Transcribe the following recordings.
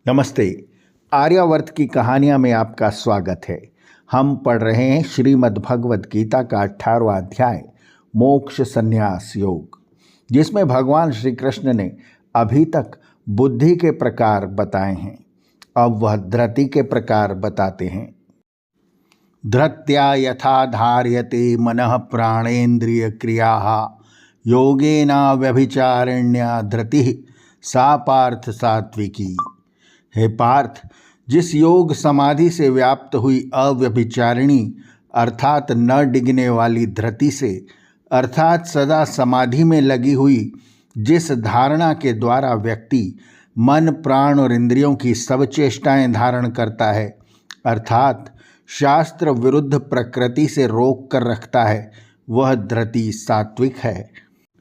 नमस्ते। आर्यावर्त की कहानियाँ में आपका स्वागत है। हम पढ़ रहे हैं श्रीमद् भगवद गीता का 18वां अध्याय मोक्ष संन्यास योग, जिसमें भगवान श्री कृष्ण ने अभी तक बुद्धि के प्रकार बताए हैं। अब वह धृति के प्रकार बताते हैं। धृत्या यथा धार्यते मनः प्राणेन्द्रिय क्रियाः योगेना व्यभिचारिण्या धृतिः सा पार्थ सात्विकी। हे पार्थ, जिस योग समाधि से व्याप्त हुई अव्यभिचारिणी अर्थात न डिगने वाली धृति से, अर्थात सदा समाधि में लगी हुई जिस धारणा के द्वारा व्यक्ति मन प्राण और इंद्रियों की सब चेष्टाएं धारण करता है, अर्थात शास्त्र विरुद्ध प्रकृति से रोक कर रखता है, वह धृति सात्विक है।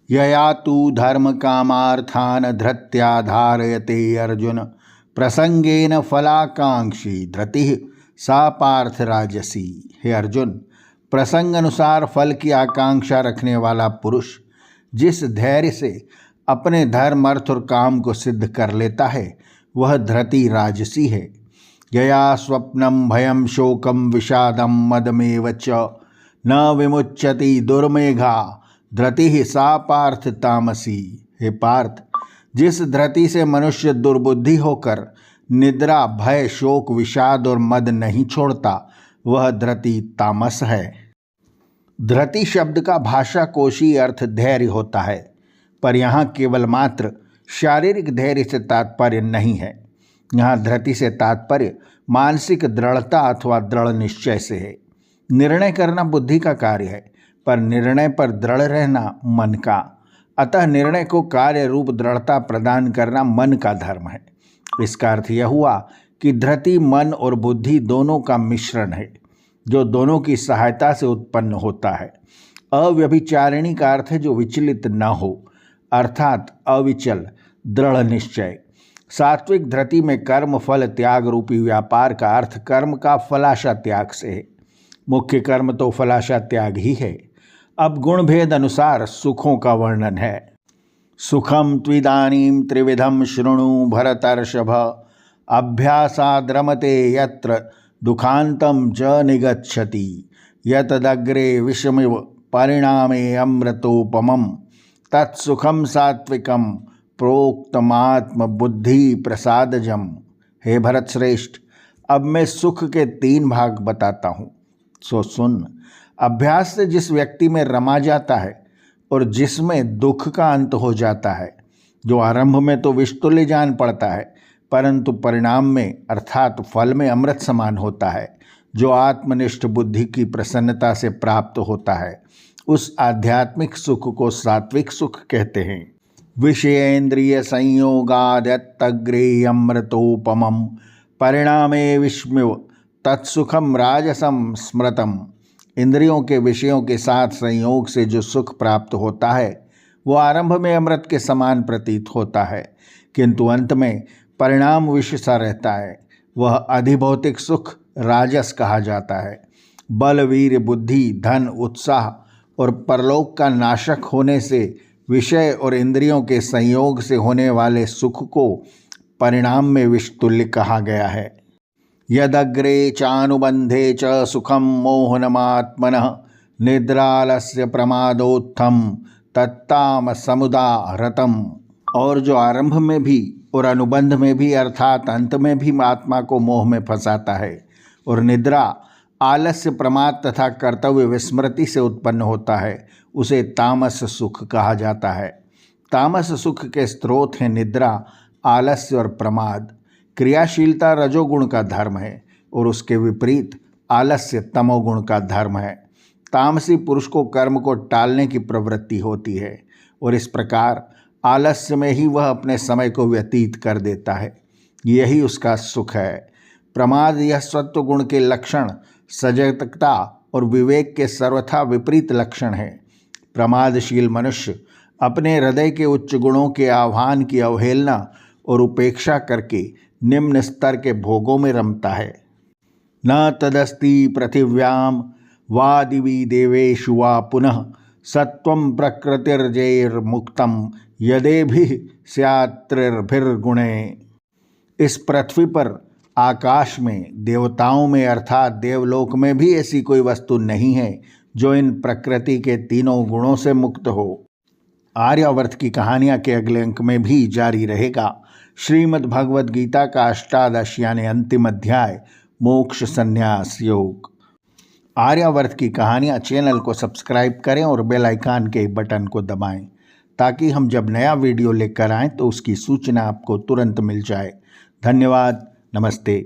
यया तु धर्म कामार्थान धृत्या धारयते अर्जुन प्रसंगेन फलाकांक्षी धृति सा पार्थ राजसी। हे अर्जुन, प्रसंग अनुसार फल की आकांक्षा रखने वाला पुरुष जिस धैर्य से अपने धर्म अर्थ और काम को सिद्ध कर लेता है, वह धृति राजसी है। यया स्वप्नम भयम शोकम विषादम मदमेव च न विमुच्यति दुर्मेघा धृति सा पार्थ तामसी। हे पार्थ, जिस धृति से मनुष्य दुर्बुद्धि होकर निद्रा भय शोक विषाद और मद नहीं छोड़ता, वह धृति तामस है। धृति शब्द का भाषा कोशी अर्थ धैर्य होता है, पर यहाँ केवल मात्र शारीरिक धैर्य से तात्पर्य नहीं है। यहाँ धृति से तात्पर्य मानसिक दृढ़ता अथवा दृढ़ निश्चय से है। निर्णय करना बुद्धि का कार्य है, पर निर्णय पर दृढ़ रहना मन का। अतः निर्णय को कार्य रूप दृढ़ता प्रदान करना मन का धर्म है। इसका अर्थ यह हुआ कि धृति मन और बुद्धि दोनों का मिश्रण है, जो दोनों की सहायता से उत्पन्न होता है। अव्यभिचारिणी का अर्थ है जो विचलित न हो, अर्थात अविचल दृढ़ निश्चय। सात्विक धृति में कर्म फल त्याग रूपी व्यापार का अर्थ कर्म का फलाशा त्याग से है। मुख्य कर्म तो फलाशा त्याग ही है। अब गुण भेद अनुसार सुखों का वर्णन है। सुखम त्विदानीं त्रिविधम शृणु भरतर्षभ अभ्यासाद् रमते यत्र दुखांतं च निगच्छति यतदग्रे विषमिव परिणामे अमृतोपमं तत्सुखम सात्विकम प्रोक्तमात्म बुद्धि प्रसादजम। हे भरत श्रेष्ठ, अब मैं सुख के 3 भाग बताता हूँ, सो सुन। अभ्यास से जिस व्यक्ति में रमा जाता है और जिसमें दुख का अंत हो जाता है, जो आरंभ में तो विषतुल्य जान पड़ता है, परंतु परिणाम में अर्थात फल में अमृत समान होता है, जो आत्मनिष्ठ बुद्धि की प्रसन्नता से प्राप्त होता है, उस आध्यात्मिक सुख को सात्विक सुख कहते हैं। विषयेन्द्रिय संयोगाद्यग्रे अमृतोपमं परिणामे विस्मृव तत्सुखम राजसम स्मृतम। इंद्रियों के विषयों के साथ संयोग से जो सुख प्राप्त होता है, वो आरंभ में अमृत के समान प्रतीत होता है, किंतु अंत में परिणाम विष सा रहता है। वह अधिभौतिक सुख राजस कहा जाता है। बल वीर बुद्धि धन उत्साह और परलोक का नाशक होने से विषय और इंद्रियों के संयोग से होने वाले सुख को परिणाम में विषतुल्य कहा गया है। यदग्रे चानुबंधे च सुखम मोहनमात्मनः निद्रालस्य प्रमादोत्थम तत्ताम समुदाहृतम। और जो आरंभ में भी और अनुबंध में भी अर्थात अंत में भी आत्मा को मोह में फंसाता है और निद्रा आलस्य प्रमाद तथा कर्तव्य विस्मृति से उत्पन्न होता है, उसे तामस सुख कहा जाता है। तामस सुख के स्रोत हैं निद्रा, आलस्य और प्रमाद। क्रियाशीलता रजोगुण का धर्म है और उसके विपरीत आलस्य तमोगुण का धर्म है। तामसी पुरुष को कर्म को टालने की प्रवृत्ति होती है और इस प्रकार आलस्य में ही वह अपने समय को व्यतीत कर देता है। यही उसका सुख है। प्रमाद यह सत्व गुण के लक्षण सजगता और विवेक के सर्वथा विपरीत लक्षण है। प्रमादशील मनुष्य अपने हृदय के उच्च गुणों के आह्वान की अवहेलना और उपेक्षा करके निम्न स्तर के भोगों में रमता है। न तदस्ति पृथिव्याम वा दिवि देवेषु वा पुनः सत्वं प्रकृतिर्जैर्मुक्तं यदेभिः स्यात्रिर्भिर्गुणे। इस पृथ्वी पर आकाश में, देवताओं में अर्थात देवलोक में भी ऐसी कोई वस्तु नहीं है जो इन प्रकृति के तीनों गुणों से मुक्त हो। आर्यावर्त की कहानियां के अगले अंक में भी जारी रहेगा। श्रीमद् भगवद गीता का अष्टादश यानी अंतिम अध्याय मोक्ष संन्यास योग। आर्यावर्त की कहानियां चैनल को सब्सक्राइब करें और बेल आइकन के बटन को दबाएं ताकि हम जब नया वीडियो लेकर आएं तो उसकी सूचना आपको तुरंत मिल जाए। धन्यवाद। नमस्ते।